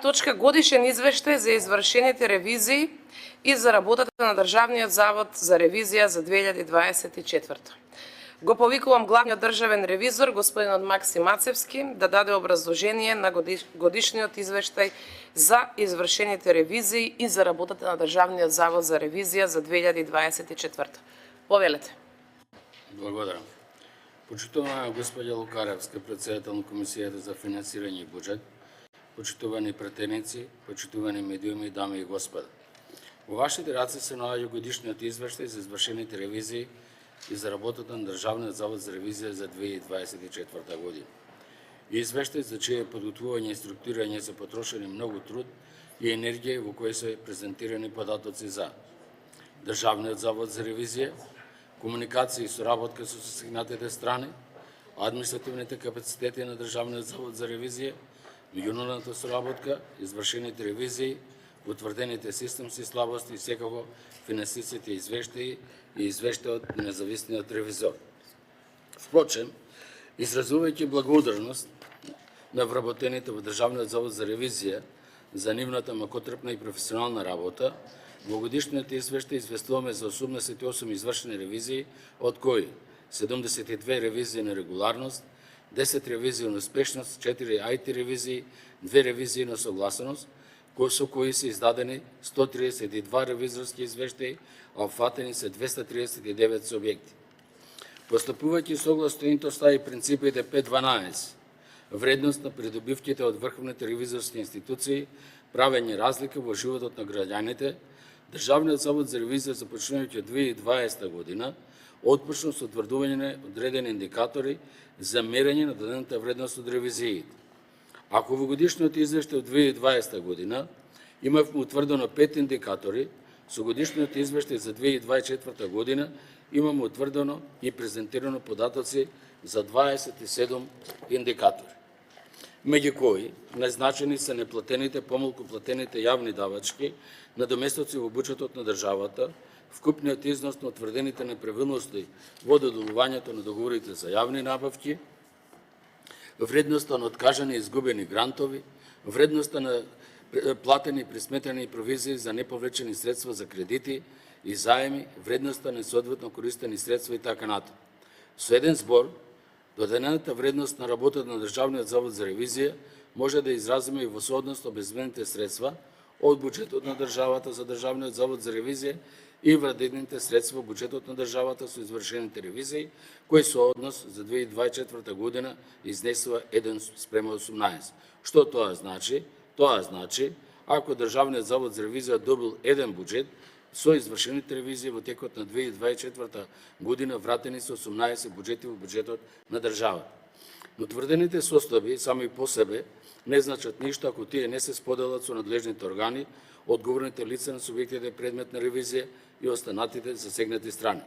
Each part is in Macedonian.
точка годишен извештај за извршените ревизии и за работата на Државниот завод за ревизија за 2024. Го повикувам главниот државен ревизор, господинот Максим Мацевски, да даде образложение на годишниот извештај за извршените ревизии и за работата на Државниот завод за ревизија за 2024. Повелете. Благодарам. Почитувана господја Лукаревска, председател на Комисијата за финансирање и буџет, почитувани пратеници, почитувани медиуми, дами и господа. Во вашите раце се наоѓа годишниот извештај за извршените ревизии и за работата на Државниот завод за ревизија за 2024 година. Извештај за чие подготвување и структурирање се потрошени многу труд и енергија во кој се презентирани податоци за Државниот завод за ревизија, комуникација и соработка со засегнатите страни, административните капацитети на Државниот завод за ревизија, меѓународната соработка, извршените ревизии, утврдените системски слабости и секако финансиските извештаи и извештајот на независниот ревизор. Впрочем, изразувајќи благодарност на вработените во Државниот завод за ревизија за нивната макотрпна и професионална работа, во годишниот извештај известуваме за 88 извршени ревизии, од кои 72 ревизии на регуларност, 10 ревизии на успешност, 4 IT ревизии, 2 ревизии на согласност, со кои се издадени 132 ревизорски извештаи, а опфатени се 239 субјекти. Постапувајќи согласно интоста и принципите 5.12, вредност на придобивките од врховните ревизорски институции, правење разлика во животот на граѓаните, Државниот завод за ревизија започнувајќи од 2020 година отпочна со утврдување на одредени индикатори за мерење на дадената вредност од ревизиите. Ако во годишниот извештај од 2020 година имавме утврдено 5 индикатори, со годишниот извештај за 2024 година имаме утврдено и презентирано податоци за 27 индикатори, меѓу кои најзначени се неплатените, помалку платените јавни давачки, надоместоци во буџетот на државата, вкупниот износ на утврдените неправилности во додолувањето на договорите за јавни набавки, вредноста на откажани и изгубени грантови, вредноста на платени, присметени провизии за неповлечени средства за кредити и заеми, вредноста на соодветно користени средства и така натаму. Со еден збор, додадената вредност на работата на Државниот завод за ревизија може да изразиме и во соодност обезбедените средства од буџетот на државата за Државниот завод за ревизија и вредните средства во буџетот на државата со извршените ревизии, кој сооднос за 2024 година изнесува 1:18. Што тоа значи? Тоа значи, ако Државниот завод за ревизија добил еден буџет, со извршените ревизии во текот на 2024 година вратени се 18 буџети во буџетот на државата. Но тврдените состојби сами по себе не значат ништо ако тие не се споделат со надлежните органи, одговорните лица на субјектите предмет на ревизија и останатите засегнати страни.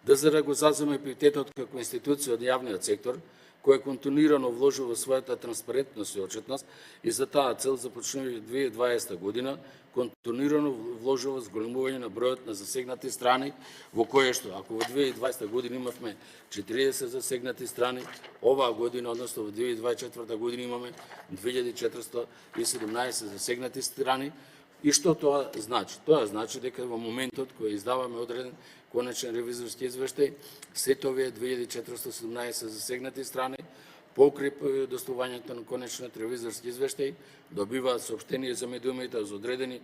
ДЗР го зазема приоритетот како институција од јавниот сектор, која континуирано вложува во својата транспарентност и отчетност и за таа цел започнувајќи 2020 година континуирано вложува зголемување на бројот на засегнати страни, во кое што, ако во 2020 година имавме 40 засегнати страни, оваа година, односно во 2024 година имаме 2417 засегнати страни. И што тоа значи? Тоа значи дека во моментот кој издаваме одреден конечен ревизорски извештај, сите овие 2417 засегнати страни, покрај доставувањето на конечниот ревизорски извештај, добиваат соопштение за медиумите за одредени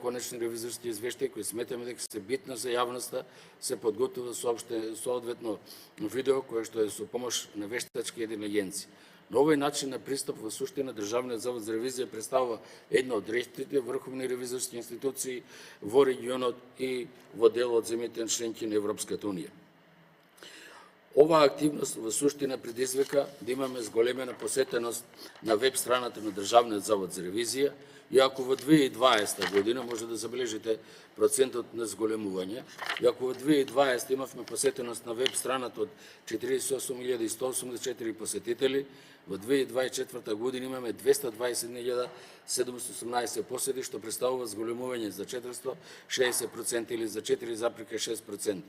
конечни ревизорски извештаи кои сметаме дека се битна за јавноста, се подготвува соодветно видео кое што е со помош на вештачки интелигенци. На овој начин на пристап во суштина Државниот завод за ревизија представува една од ретките врховни ревизорски институции во регионот и во дел од земјите членки на Европската унија. Оваа активност во суштина предизвика да имаме зголемена посетеност на веб страната на Државниот завод за ревизија, и ако во 2020 година може да забележите процентот на зголемување, и ако во 2020 имавме посетеност на веб страната од 48.184 посетители, во 2024 година имаме 221.718 посети, што представува зголемување за 460% или за 4,6%.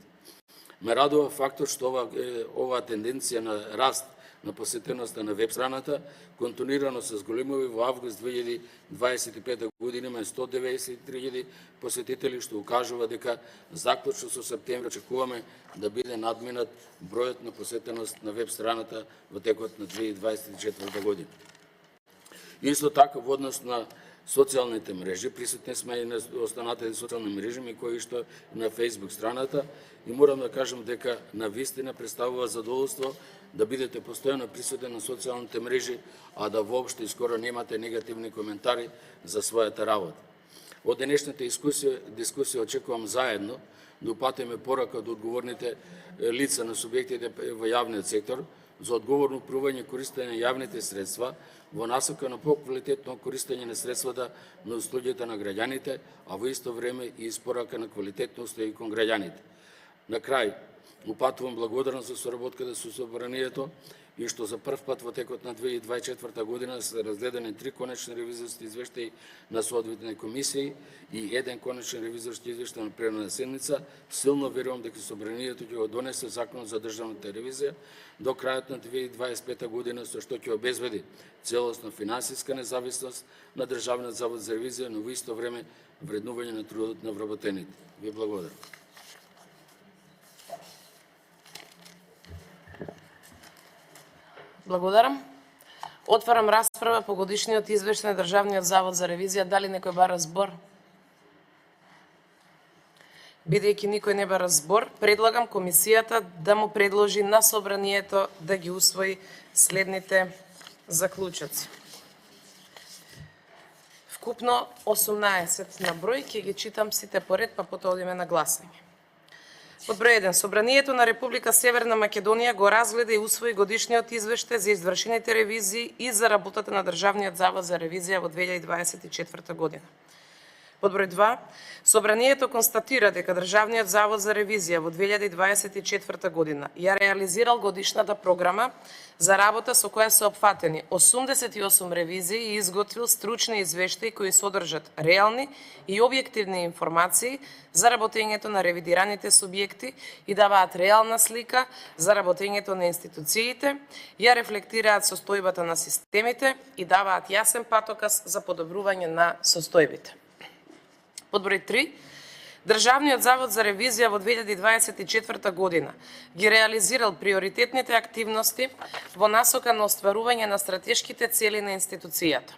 Ме радува фактот што оваа тенденција на раст на посетеноста на веб страната, континуирано се зголемува во август 2025 година има 193.000 посетители, што укажува дека заклучно со септември очекуваме да биде надминат бројот на посетеност на веб страната во текот на 2024 година. Исто така во однос на социјалните мрежи, присутни сме и на останатите социјални мрежи, кои што на Facebook страната, и морам да кажам дека на вистина представува задоволство да бидете постојано присутни на социјалните мрежи, а да воопшто и скоро немате негативни коментари за својата работа. Од денешната дискусија очекувам заедно да упатиме порака од одговорните лица на субјектите во јавниот сектор за одговорно управување и користење на јавните средства во насока на поквалитетно користење на средствата на услугите на граѓаните, а во исто време и испорака на квалитетно услуги кон граѓаните. На крај, упатувам благодарност за соработката со Собранието и што за прв пат во текот на 2024 година се разгледани 3 конечни ревизорски извештаи на соодветни комисии и еден конечен ревизорски извештај на пленарна седница. Силно верувам дека Собранието ќе го донесе законот за државната ревизија до крајот на 2025 година, со што ќе обезбеди целосна финансиска независност на Државниот завод за ревизија, но во исто време вреднување на трудот на вработените. Ви благодарам. Благодарам. Отварам расправа по годишниот извештај на Државниот завод за ревизија. Дали некој бара збор? Бидејќи никој не бара збор, предлагам комисијата да му предложи на Собранието да ги усвои следните заклучоци. Вкупно 18 на број, ќе ги читам сите поред, па потоа одиме на гласање. Под број 1, Собранието на Република Северна Македонија го разгледа и усвои годишниот извештај за извршените ревизии и за работата на Државниот завод за ревизија во 2024 година. Под број 2, Собранието констатира дека Државниот завод за ревизија во 2024 година ја реализирал годишната програма за работа со која се опфатени 88 ревизии и изготвил стручни извештаи кои содржат реални и објективни информации за работењето на ревидираните субјекти и даваат реална слика за работењето на институциите, ја рефлектираат состојбата на системите и даваат јасен патоказ за подобрување на состојбите. Под број 3, Државниот завод за ревизија во 2024 година ги реализирал приоритетните активности во насока на остварување на стратешките цели на институцијата.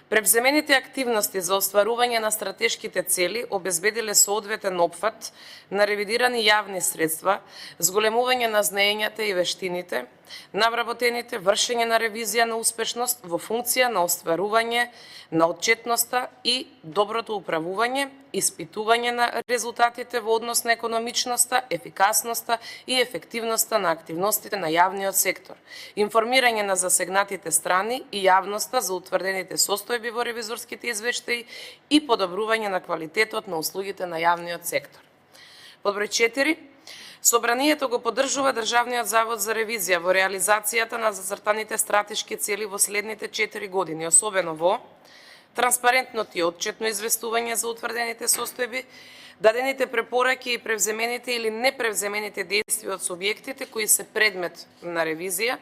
Превземените активности за остварување на стратешките цели обезбедиле соодветен опфат на ревидирани јавни средства, зголемување на знаењата и вештините на вработените, вршење на ревизија на успешност во функција на остварување на отчетноста и доброто управување, испитување на резултатите во однос на економичноста, ефикасноста и ефективноста на активностите на јавниот сектор, информирање на засегнатите страни и јавноста за утврдените состојби во ревизорските извештаи и подобрување на квалитетот на услугите на јавниот сектор. Под број 4, Собранието го поддржува Државниот завод за ревизија во реализацијата на зацртаните стратешки цели во следните 4 години, особено во транспарентното и отчетно известување за утврдените состојби, дадените препораки и превземените или непревземените действија од субјектите кои се предмет на ревизија,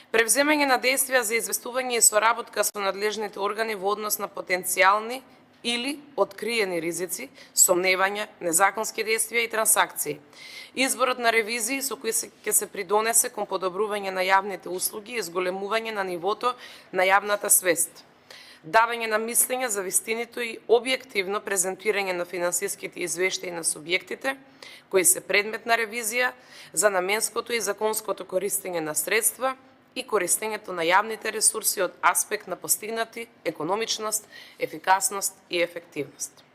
превземање на действија за известување и соработка со надлежните органи во однос на потенцијални или откриени ризици, сомневања, незаконски действија и трансакции. Изборот на ревизии со кои ќе се придонесе кон подобрување на јавните услуги и зголемување на нивото на јавната свест. Давање на мислење за вистиното и објективно презентирање на финансиските извештаи на субјектите кои се предмет на ревизија за наменското и законското користење на средства и користењето на јавните ресурси од аспект на постигнати економичност, ефикасност и ефективност.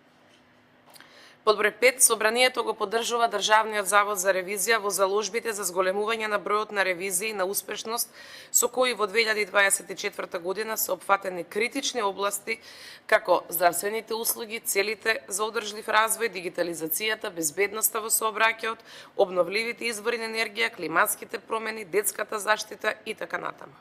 Под број 5, Собранието го поддржува Државниот завод за ревизија во заложбите за зголемување на бројот на ревизии на успешност со кои во 2024 година се опфатени критични области како здравствените услуги, целите за одржлив развој, дигитализацијата, безбедноста во сообраќајот, обновливите извори на енергија, климатските промени, детската заштита и така натаму.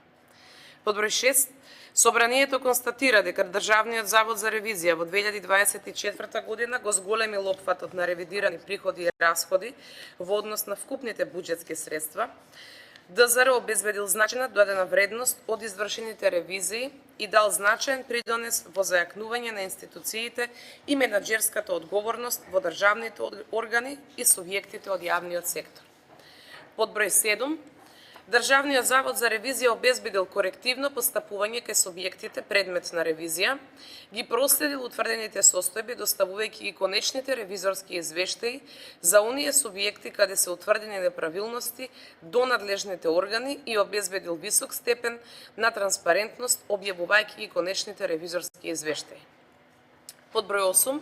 Под број 6, Собранието констатира дека Државниот завод за ревизија во 2024 година го зголемил опфатот на ревидирани приходи и расходи во однос на вкупните буџетски средства, ДЗР обезбедил значајна додадена вредност од извршените ревизии и дал значаен придонес во зајакнување на институциите и менаџерската одговорност во државните органи и субјектите од јавниот сектор. Под број 7, Државниот завод за ревизија обезбедил корективно постапување кај субјектите предмет на ревизија, ги проследил утврдените состојби доставувајќи ги конечните ревизорски извештаи за оние субјекти каде се утврдени неправилности до надлежните органи и обезбедил висок степен на транспарентност објавувајќи ги конечните ревизорски извештаи. Под број 8,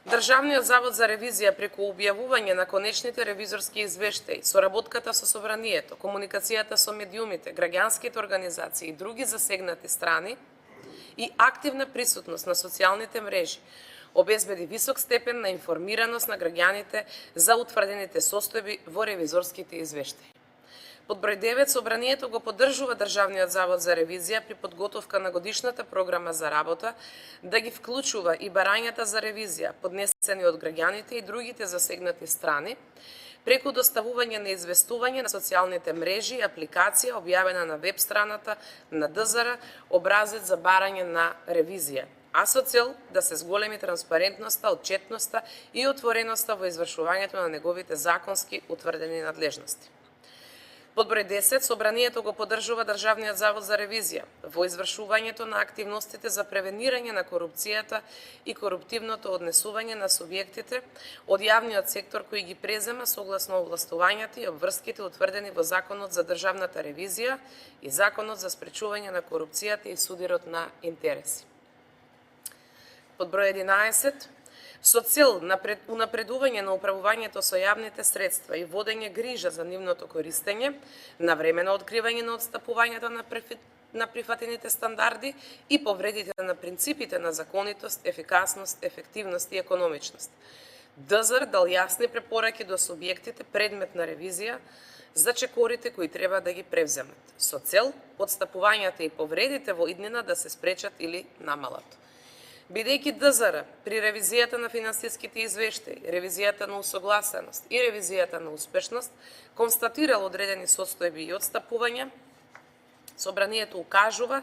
Државниот завод за ревизија преку објавување на конечните ревизорски извештаи, соработката со собранието, комуникацијата со медиумите, граѓанските организации и други засегнати страни и активна присутност на социјалните мрежи обезбеди висок степен на информираност на граѓаните за утврдените состојби во ревизорските извештаи. Под број 9, собранието го поддржува Државниот завод за ревизија при подготовка на годишната програма за работа да ги вклучува и барањата за ревизија поднесени од граѓаните и другите засегнати страни преку доставување на известување на социјалните мрежи и апликација објавена на веб страната на ДЗР образец за барање на ревизија, а со цел да се зголеми транспарентноста, отчетноста и отвореноста во извршувањето на неговите законски утврдени надлежности. Под број 10, собранието го поддржува Државниот завод за ревизија во извршувањето на активностите за превенирање на корупцијата и коруптивното однесување на субјектите од јавниот сектор кои ги презема согласно овластувањата и обврските утврдени во Законот за државната ревизија и Законот за спречување на корупцијата и судирот на интереси. Под број 11, со цел унапредување на управувањето со јавните средства и водење грижа за нивното користење, навремено откривање на отстапувањето на прифатените стандарди и повредите на принципите на законитост, ефикасност, ефективност и економичност. ДЗР дал јасни препораки до субјектите предмет на ревизија за чекорите кои треба да ги превземат, со цел отстапувањата и повредите во иднина да се спречат или намалат. Бидејќи ДЗР при ревизијата на финансиските извештаи, ревизијата на усогласеност и ревизијата на успешност констатирал одредени состојби и отстапувања, собранието укажува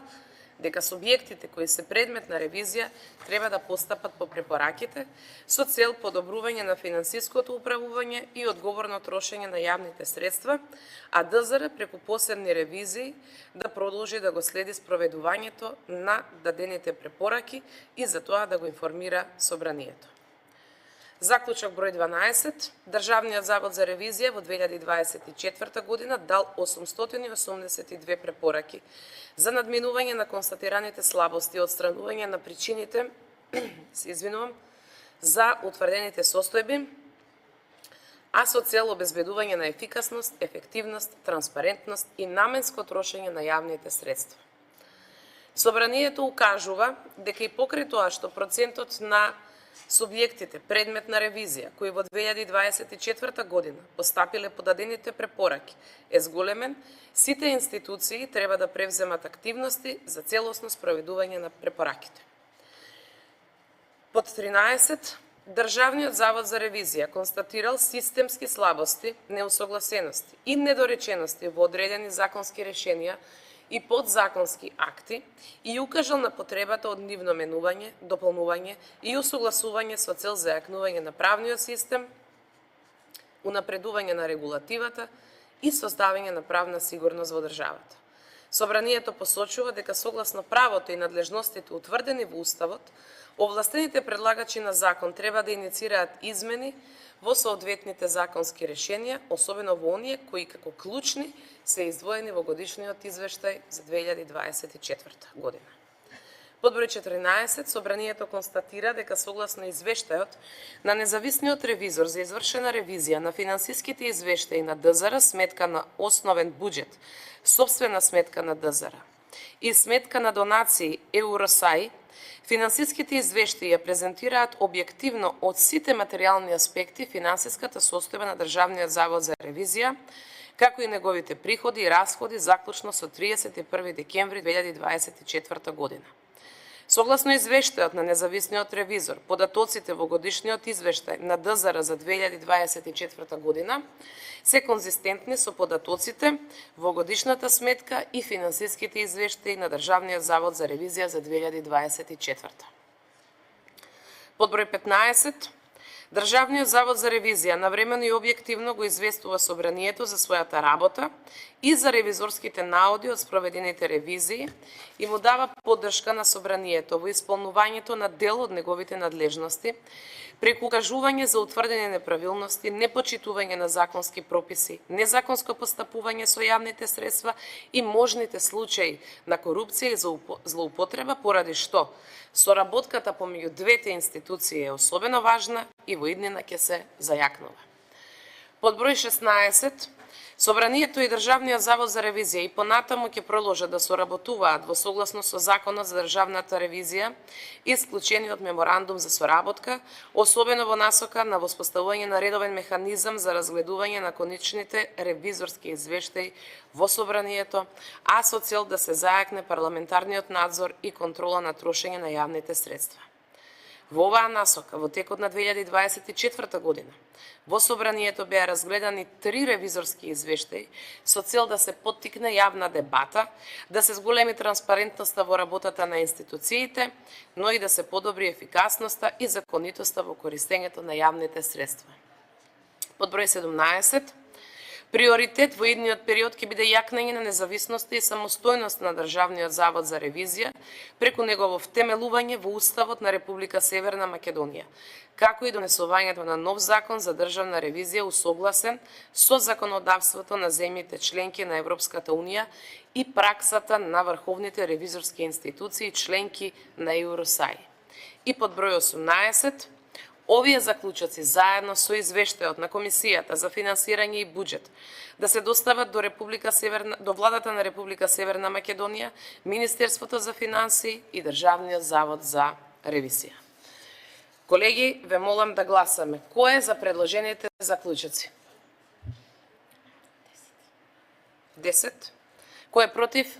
дека субјектите кои се предмет на ревизија треба да постапат по препораките со цел подобрување на финансиското управување и одговорно трошење на јавните средства, а ДЗР преку посебни ревизии да продолжи да го следи спроведувањето на дадените препораки и за тоа да го информира собранието. Заклучок број 12. Државниот завод за ревизија во 2024 година дал 882 препораки за надминување на констатираните слабости и отстранување на причините за утврдените состојби, а со цел обезбедување на ефикасност, ефективност, транспарентност и наменско трошење на јавните средства. Собранието укажува дека и покрај тоа што процентот на субјектите предмет на ревизија, кои во 2024 година постапиле подадените препораки, е зголемен, сите институции треба да превземат активности за целосно спроведување на препораките. Под 13, Државниот завод за ревизија констатирал системски слабости, неусогласености и недоречености во одредени законски решенија и подзаконски акти и укажал на потребата од нивно менување, дополнување и усогласување со цел зајакнување на правниот систем, унапредување на регулативата и создавање на правна сигурност во државата. Собранието посочува дека согласно правото и надлежностите утврдени во Уставот, овластените предлагачи на закон треба да иницираат измени во соодветните законски решенија, особено во оние кои како клучни се издвоени во годишниот извештај за 2024 година. Под број 14, собранието констатира дека согласно извештајот на независниот ревизор за извршена ревизија на финансиските извештаи на ДЗР, сметка на основен буџет, сопствена сметка на ДЗР и сметка на донации Евросај, финансиските извештаи ја презентираат објективно од сите материјални аспекти финансиската состојба на Државниот завод за ревизија, како и неговите приходи и расходи заклучно со 31 декември 2024 година. Согласно извештајот на независниот ревизор, податоците во годишниот извештај на ДЗР за 2024 година се конзистентни со податоците во годишната сметка и финансиските извештаи на Државниот завод за ревизија за 2024. Под број 15, Државниот завод за ревизија навремено и објективно го известува собранието за својата работа и за ревизорските наоди од спроведените ревизии и му дава поддршка на собранието во исполнувањето на дел од неговите надлежности, преку укажување за утврдени неправилности, непочитување на законски прописи, незаконско постапување со јавните средства и можните случаи на корупција и злоупотреба, поради што соработката помеѓу двете институции е особено важна и во иднина ќе се зајакнува. Под број 16, Собранието и Државниот завод за ревизија и понатаму ќе продолжат да соработуваат во согласно со Законот за државната ревизија и склучениот меморандум за соработка, особено во насока на воспоставување на редовен механизам за разгледување на конечните ревизорски извештаи во Собранието, а со цел да се зајакне парламентарниот надзор и контрола на трошење на јавните средства. Во оваа насока, во текот на 2024 година, во Собранието беа разгледани 3 ревизорски извештаи со цел да се поттикне јавна дебата, да се зголеми транспарентноста во работата на институциите, но и да се подобри ефикасноста и законитоста во користењето на јавните средства. Под број 17, приоритет во идниот период ќе биде јакнење на независноста и самостојност на Државниот завод за ревизија преку негово втемелување во Уставот на Република Северна Македонија, како и донесувањето на нов закон за државна ревизија усогласен со законодавството на земјите членки на Европската Унија и праксата на врховните ревизорски институции членки на Евросај. И под број 18, овие заклучоци заедно со извештајот на Комисијата за финансирање и буџет да се достават до владата на Република Северна Македонија, Министерството за финансии и Државниот завод за ревизија. Колеги, ве молам да гласаме. Кој е за предложените заклучоци? 10. Кој е против?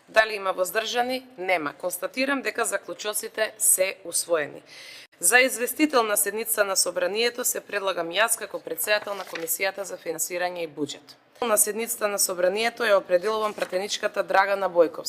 Дали има воздржани? Нема. Констатирам дека заклучоците се усвоени. За известител на седница на Собранието се предлагам јас како претседател на Комисијата за финансирање и буџет. На седницата на Собранието ја определувам пратеничката Драгана Бојковска.